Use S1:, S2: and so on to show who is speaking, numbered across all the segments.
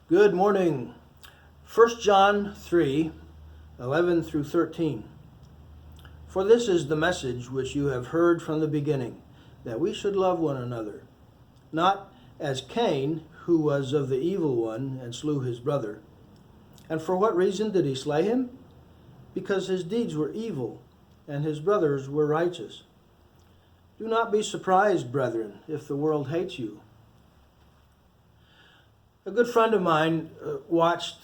S1: Good morning. 1 John 3:11 through 13. For this is the message which you have heard from the beginning, that we should love one another. Not as Cain, who was of the evil one and slew his brother. And for what reason did he slay him? Because his deeds were evil, and his brothers were righteous. Do not be surprised, brethren, if the world hates you. A good friend of mine watched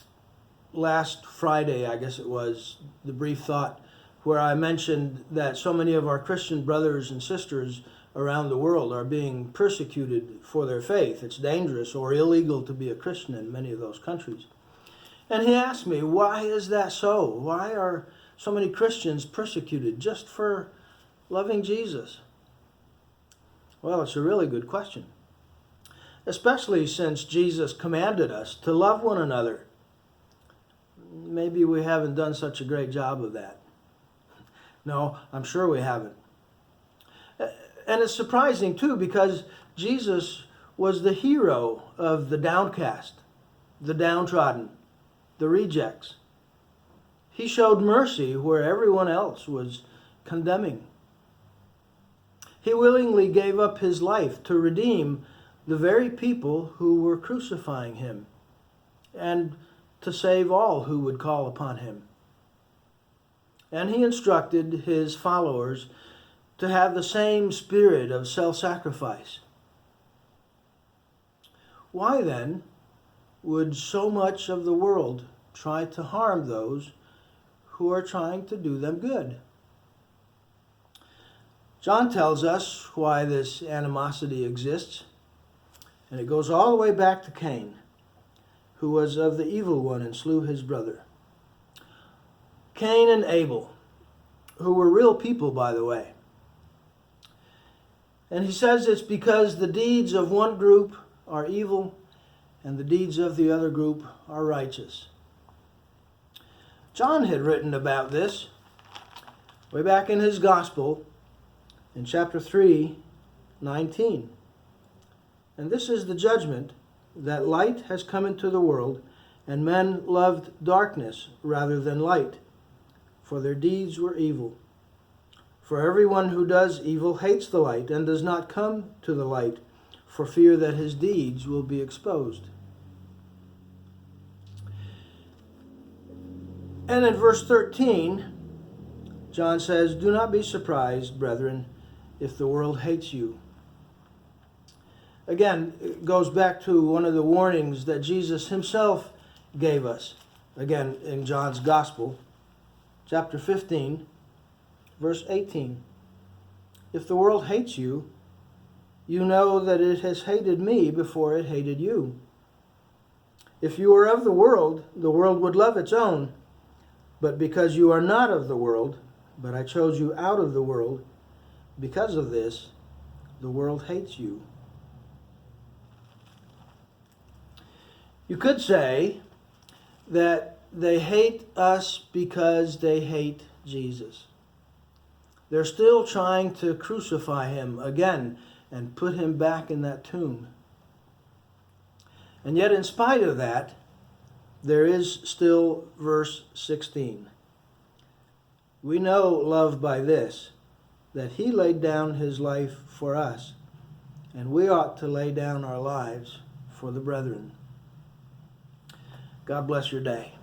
S1: last Friday, I guess it was, the Brief Thought, where I mentioned that so many of our Christian brothers and sisters around the world are being persecuted for their faith. It's dangerous or illegal to be a Christian in many of those countries. And he asked me, why is that so? Why are so many Christians persecuted just for loving Jesus? Well, it's a really good question. Especially since Jesus commanded us to love one another. Maybe we haven't done such a great job of that. No, I'm sure we haven't. And it's surprising too, because Jesus was the hero of the downcast, the downtrodden, the rejects. He showed mercy where everyone else was condemning. He willingly gave up his life to redeem the very people who were crucifying him, and to save all who would call upon him. And he instructed his followers to have the same spirit of self-sacrifice. Why then would so much of the world try to harm those who are trying to do them good? John tells us why this animosity exists. And it goes all the way back to Cain, who was of the evil one and slew his brother. Cain and Abel, who were real people, by the way. And he says it's because the deeds of one group are evil and the deeds of the other group are righteous. John had written about this way back in his gospel in chapter 3:19. And this is the judgment, that light has come into the world, and men loved darkness rather than light, for their deeds were evil. For everyone who does evil hates the light and does not come to the light, for fear that his deeds will be exposed. And in verse 13, John says, do not be surprised, brethren, if the world hates you. Again, it goes back to one of the warnings that Jesus himself gave us. Again, in John's Gospel, chapter 15, verse 18. If the world hates you, you know that it has hated me before it hated you. If you were of the world would love its own. But because you are not of the world, but I chose you out of the world, because of this, the world hates you. You could say that they hate us because they hate Jesus. They're still trying to crucify him again and put him back in that tomb. And yet, in spite of that, there is still verse 16. We know love by this, that he laid down his life for us, and we ought to lay down our lives for the brethren. God bless your day.